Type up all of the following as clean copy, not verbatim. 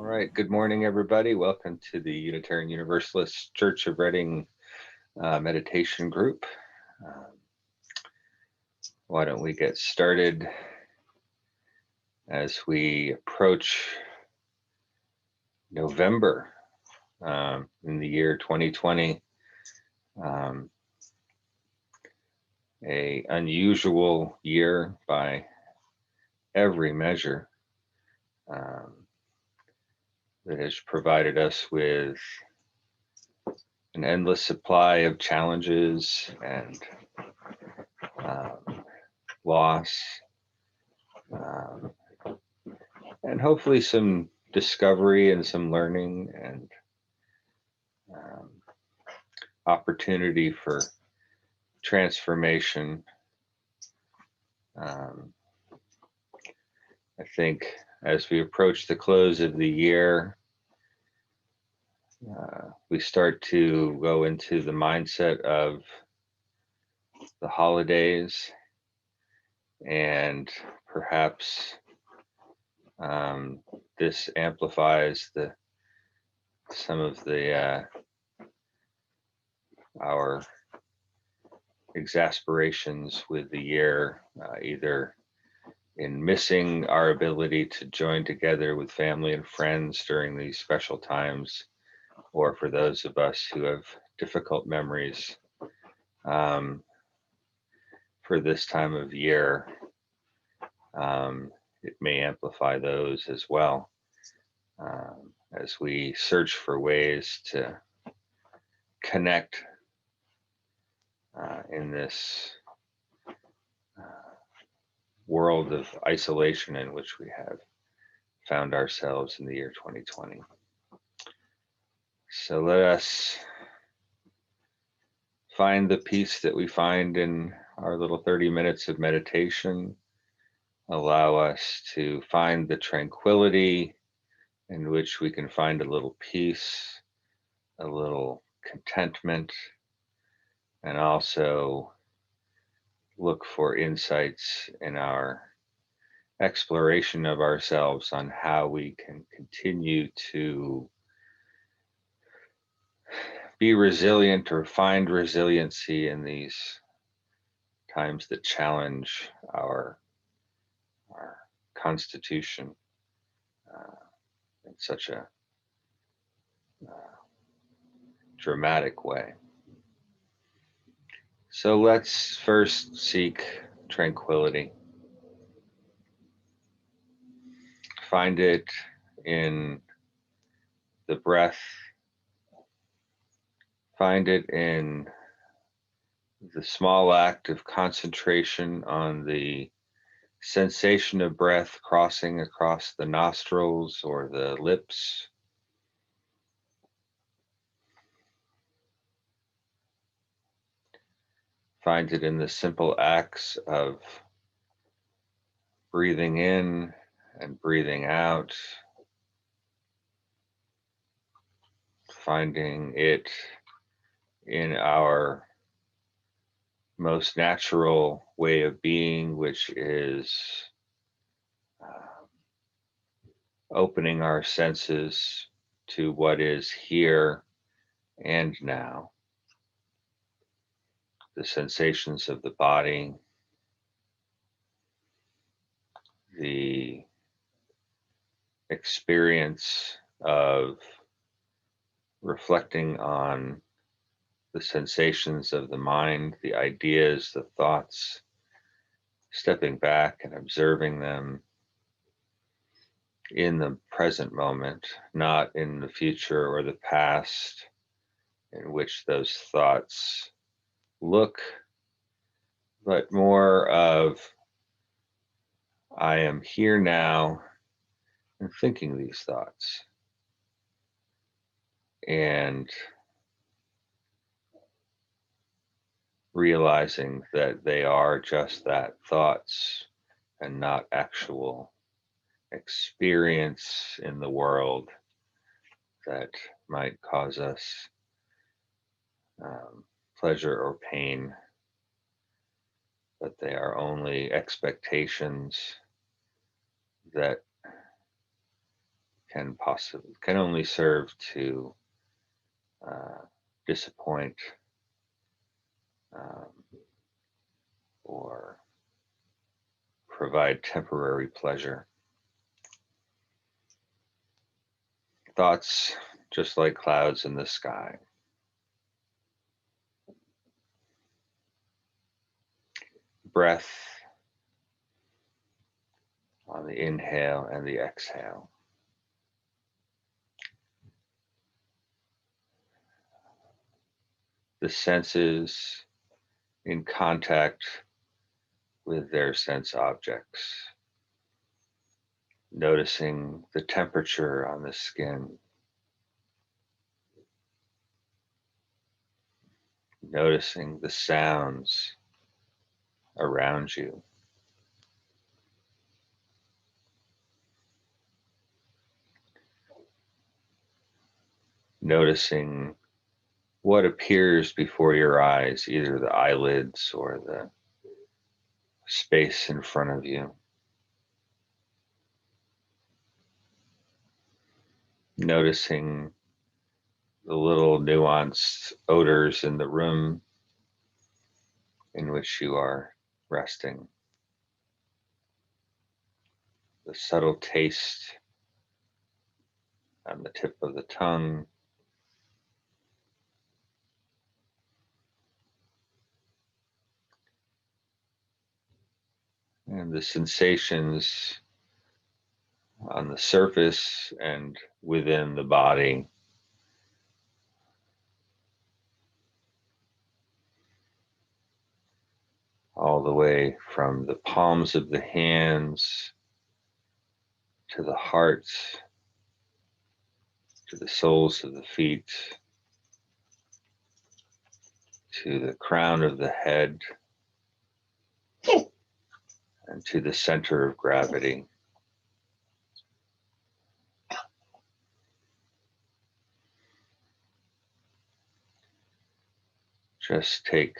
right. Good morning, everybody. Welcome to the Unitarian Universalist Church of Reading meditation group. Um, why don't we get started as we approach November in the year 2020, a unusual year by every measure um, that has provided us with an endless supply of challenges and loss, um, and hopefully some discovery and some learning and um, opportunity for transformation. Um, I think as we approach the close of the year, we start to go into the mindset of the holidays, and perhaps this amplifies some of our exasperations with the year, either in missing our ability to join together with family and friends during these special times, or for those of us who have difficult memories um, for this time of year, it may amplify those as well, as we search for ways to connect in this world of isolation in which we have found ourselves in the year 2020. So let us find the peace that we find in our little 30 minutes of meditation. Allow us to find the tranquility in which we can find a little peace, a little contentment, and also look for insights in our exploration of ourselves on how we can continue to be resilient or find resiliency in these times that challenge our constitution in such a uh, dramatic way. So let's first seek tranquility. Find it in the breath, find it in the small act of concentration on the sensation of breath crossing across the nostrils or the lips. Find it in the simple acts of breathing in and breathing out, finding it in our most natural way of being, which is uh, opening our senses to what is here and now, the sensations of the body, the experience of reflecting on the sensations of the mind, the ideas, the thoughts, stepping back and observing them in the present moment, not in the future or the past in which those thoughts look, but more of I am here now and thinking these thoughts, and realizing that they are just that, thoughts, and not actual experience in the world that might cause us um, pleasure or pain, but they are only expectations that can only serve to disappoint um, or provide temporary pleasure. Thoughts, just like clouds in the sky. Breath on the inhale and the exhale. The senses in contact with their sense objects. Noticing the temperature on the skin. Noticing the sounds around you. Noticing what appears before your eyes, either the eyelids or the space in front of you. Noticing the little nuanced odors in the room in which you are resting. The subtle taste on the tip of the tongue. And the sensations on the surface and within the body. All the way from the palms of the hands to the heart, to the soles of the feet, to the crown of the head, and to the center of gravity. Just take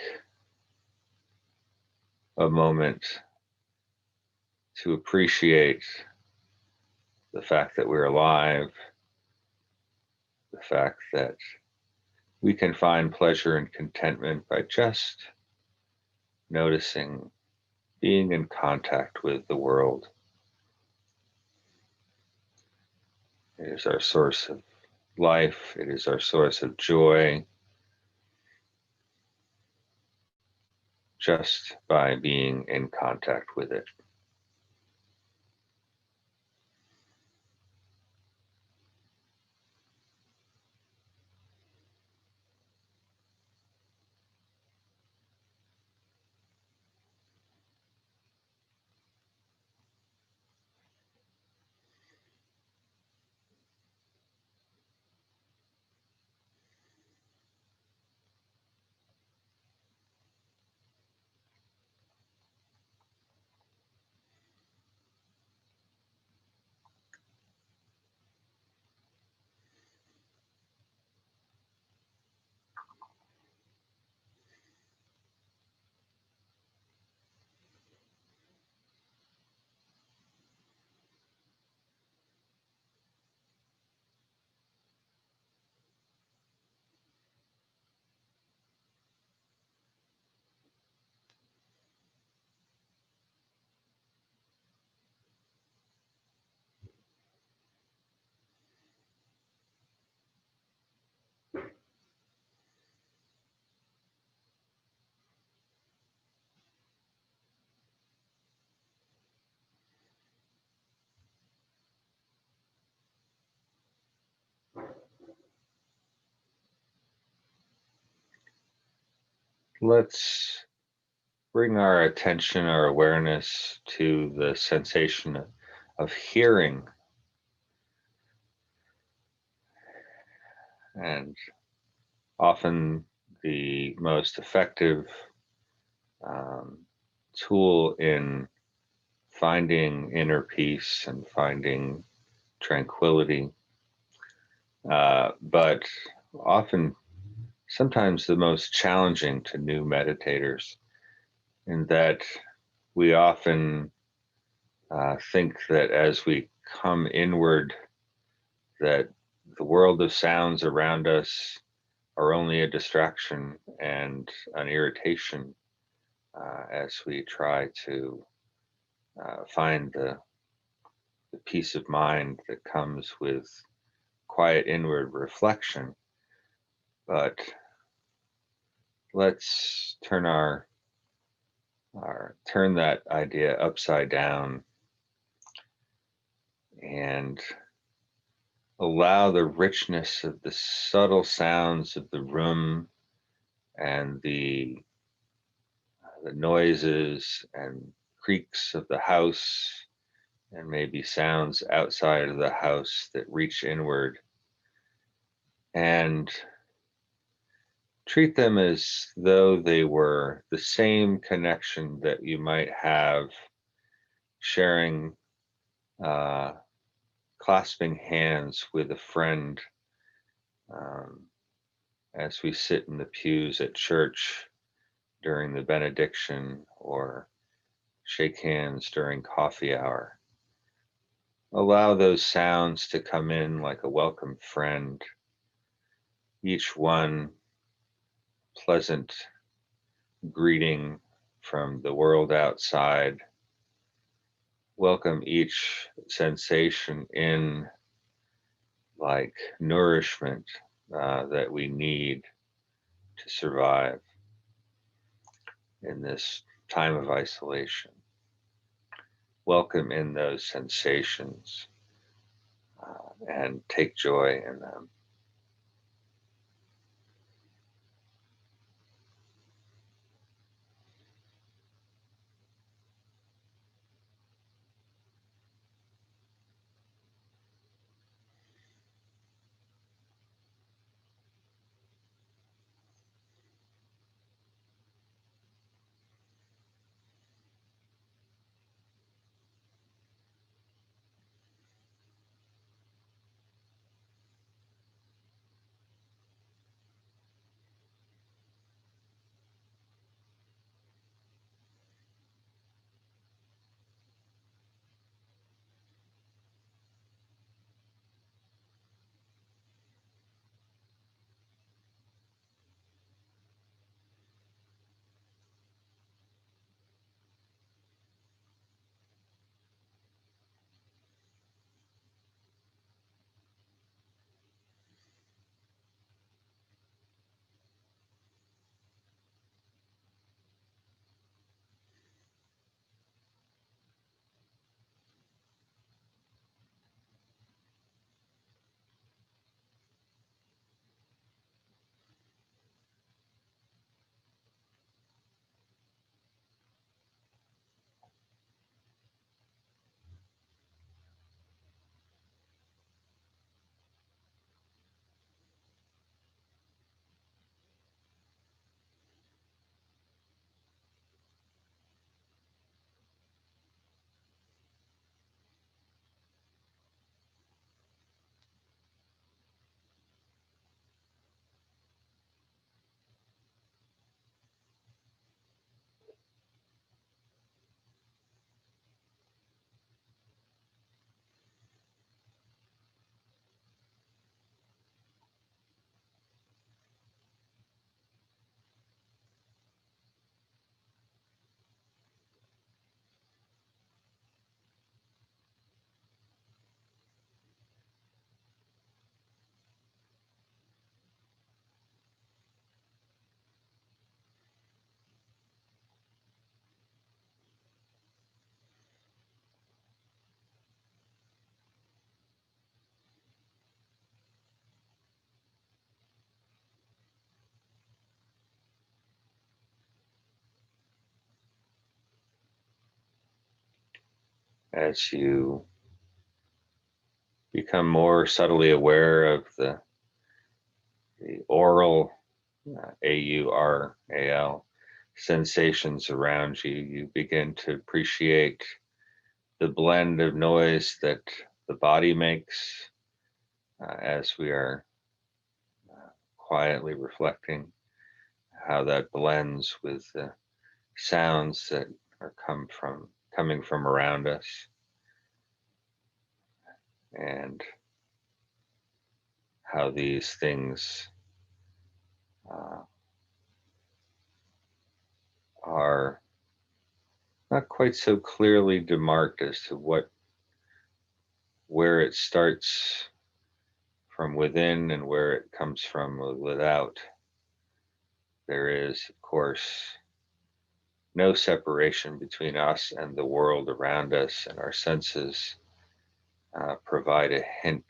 a moment to appreciate the fact that we're alive, the fact that we can find pleasure and contentment by just noticing, being in contact with the world. It is our source of life. It is our source of joy. Just by being in contact with it. Let's bring our attention, our awareness to the sensation of hearing. And often the most effective tool in finding inner peace and finding tranquility, but often, sometimes the most challenging to new meditators, in that we often think that as we come inward that the world of sounds around us are only a distraction and an irritation as we try to find the peace of mind that comes with quiet inward reflection. But let's turn that idea upside down and allow the richness of the subtle sounds of the room and the noises and creaks of the house and maybe sounds outside of the house that reach inward, and treat them as though they were the same connection that you might have sharing, uh, clasping hands with a friend um, as we sit in the pews at church during the benediction or shake hands during coffee hour. Allow those sounds to come in like a welcome friend, each one pleasant greeting from the world outside. Welcome each sensation in like nourishment that we need to survive in this time of isolation. Welcome in those sensations and take joy in them. As you become more subtly aware of the aural, AURAL, sensations around you, you begin to appreciate the blend of noise that the body makes as we are quietly reflecting, how that blends with the sounds that are coming from around us. And how these things uh, are not quite so clearly demarked as to where it starts from within and where it comes from without. There is, of course, no separation between us and the world around us, and our senses provide a hint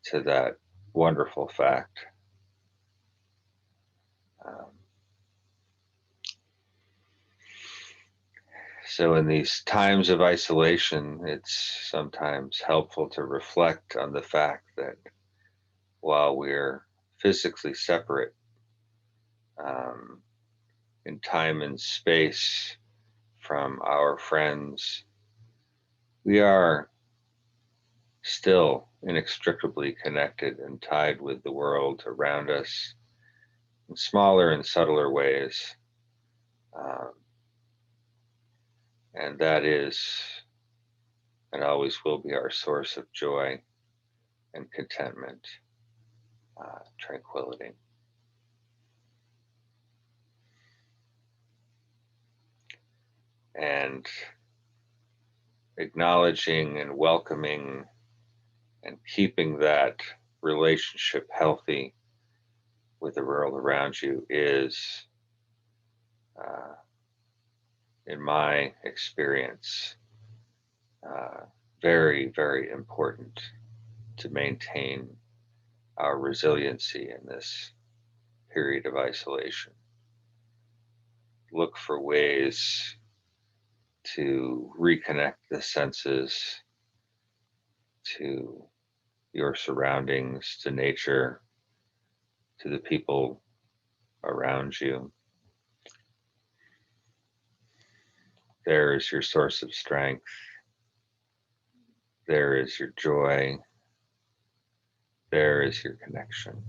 to that wonderful fact. Um, so, in these times of isolation, it's sometimes helpful to reflect on the fact that while we're physically separate um, in time and space from our friends, we are still inextricably connected and tied with the world around us in smaller and subtler ways. Um, and that is and always will be our source of joy and contentment, tranquility. And acknowledging and welcoming and keeping that relationship healthy with the world around you is, uh, in my experience, uh, very, very important to maintain our resiliency in this period of isolation. Look for ways to reconnect the senses to your surroundings, to nature, to the people around you. There is your source of strength. There is your joy. There is your connection.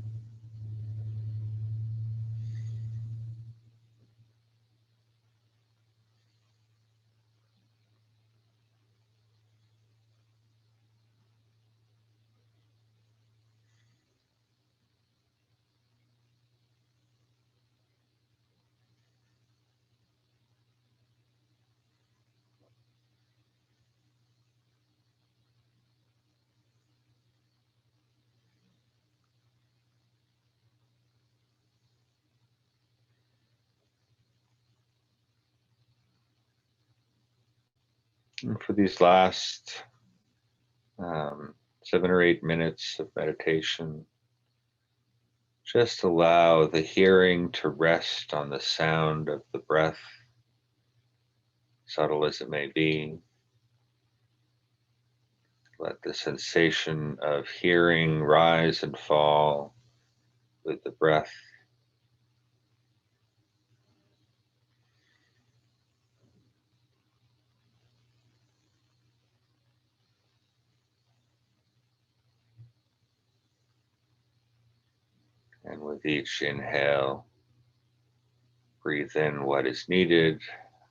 And for these last 7 or 8 minutes of meditation, just allow the hearing to rest on the sound of the breath, subtle as it may be. Let the sensation of hearing rise and fall with the breath. And with each inhale, breathe in what is needed,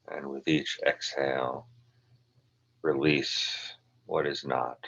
and with each exhale, release what is not.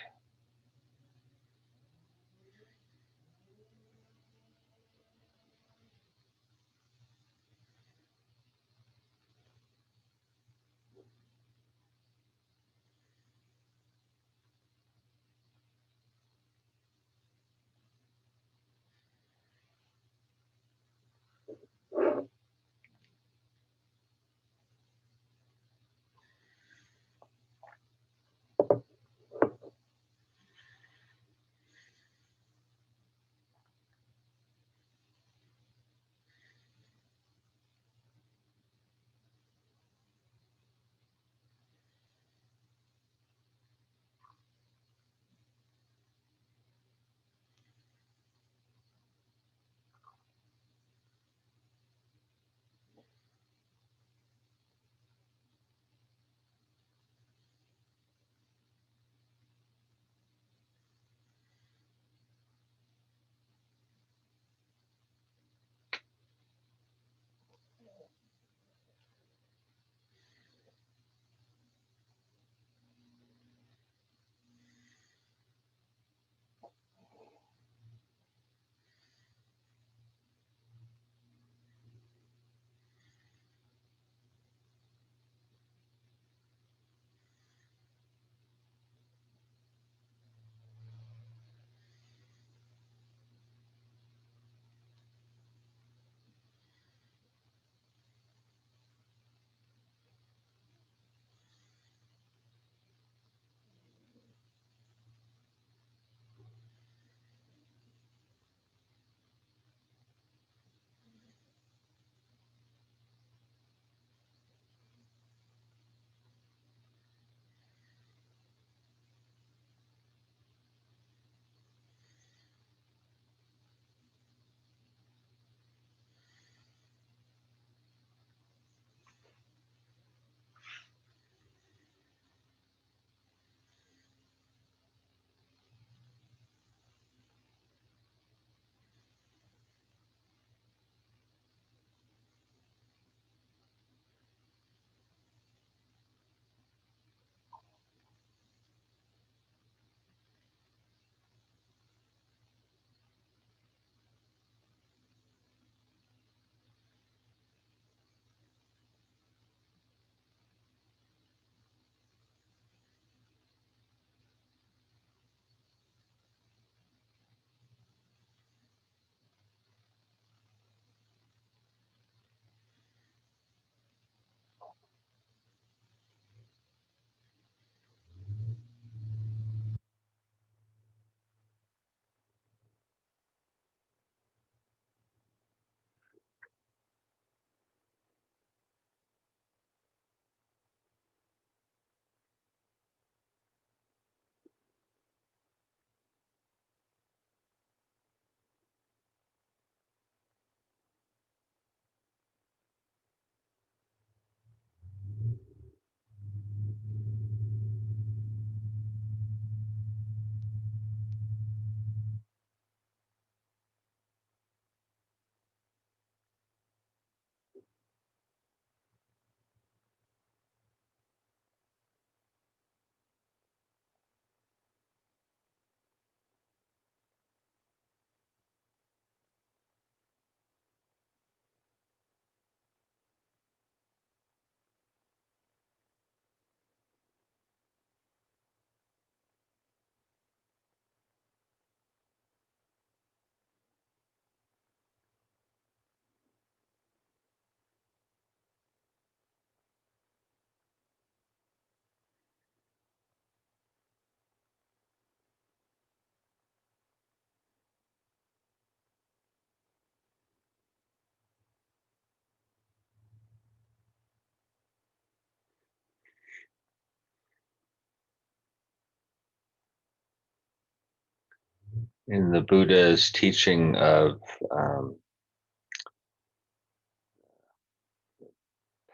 In the Buddha's teaching of um,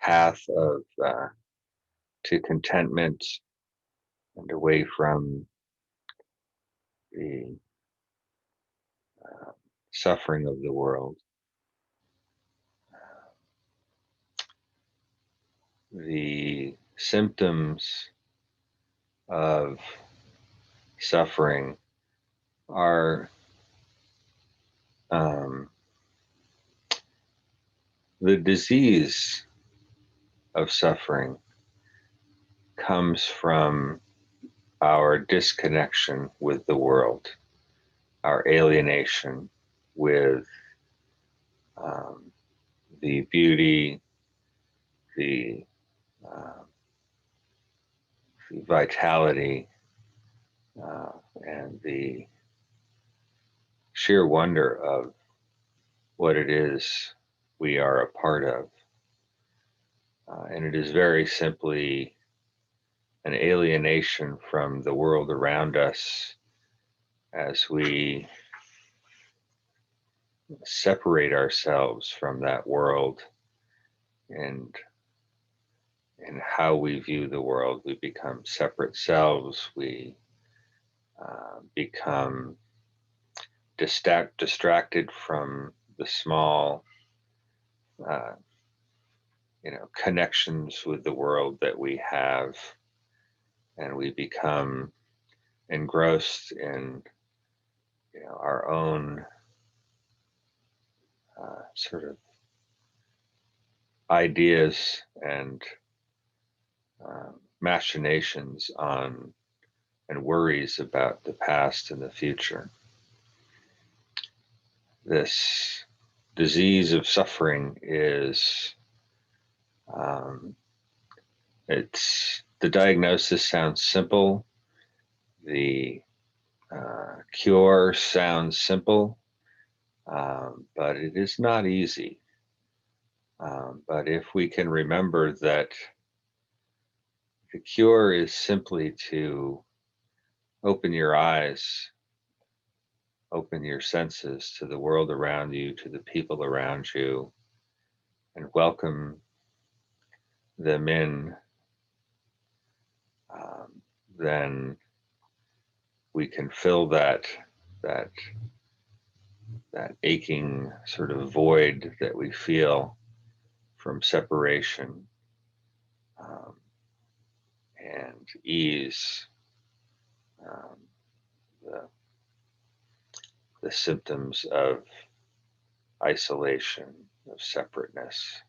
path of to contentment and away from the uh, suffering of the world, the symptoms of suffering are um, the disease of suffering comes from our disconnection with the world, our alienation with um, the beauty, the, uh, the vitality, uh, and the sheer wonder of what it is we are a part of. And it is very simply an alienation from the world around us as we separate ourselves from that world, and in how we view the world. We become separate selves. We become distracted from the small, uh, connections with the world that we have, and we become engrossed in, our own sort of ideas and machinations on and worries about the past and the future. This disease of suffering is, um, it's the diagnosis sounds simple, the cure sounds simple, but it is not easy. But if we can remember that the cure is simply to open your eyes, open your senses to the world around you, to the people around you, and welcome them in, um, then we can fill that that aching sort of void that we feel from separation, um, and ease um, the, the symptoms of isolation, of separateness,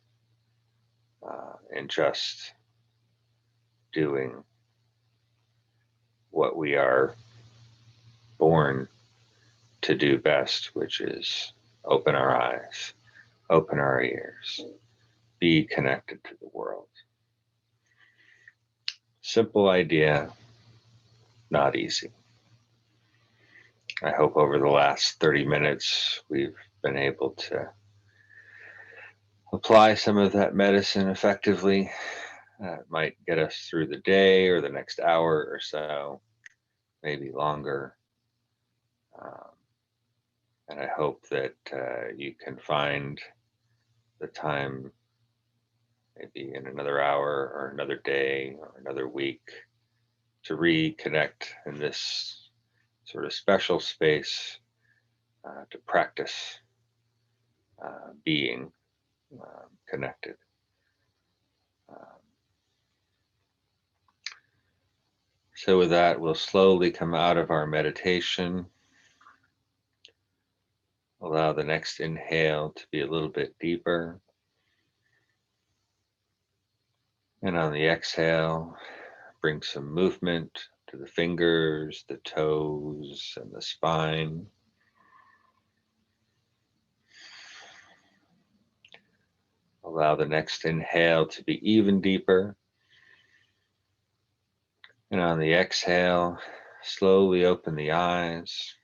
and just doing what we are born to do best, which is open our eyes, open our ears, be connected to the world. Simple idea, not easy. I hope over the last 30 minutes we've been able to apply some of that medicine effectively. It might get us through the day or the next hour or so, maybe longer. Um, and I hope that you can find the time, maybe in another hour or another day or another week, to reconnect in this sort of special space, to practice being connected. Um, so with that, we'll slowly come out of our meditation. Allow the next inhale to be a little bit deeper. And on the exhale, bring some movement to the fingers, the toes, and the spine. Allow the next inhale to be even deeper. And on the exhale, slowly open the eyes.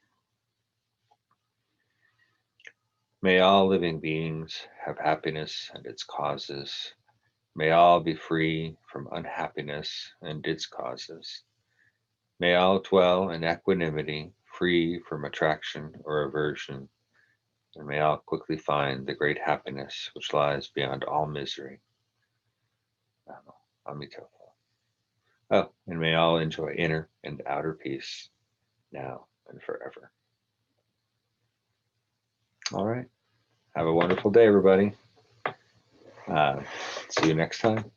May all living beings have happiness and its causes. May all be free from unhappiness and its causes. May all dwell in equanimity, free from attraction or aversion, and may all quickly find the great happiness which lies beyond all misery. Amitabha. Oh, and may all enjoy inner and outer peace now and forever. All right. Have a wonderful day, everybody. See you next time.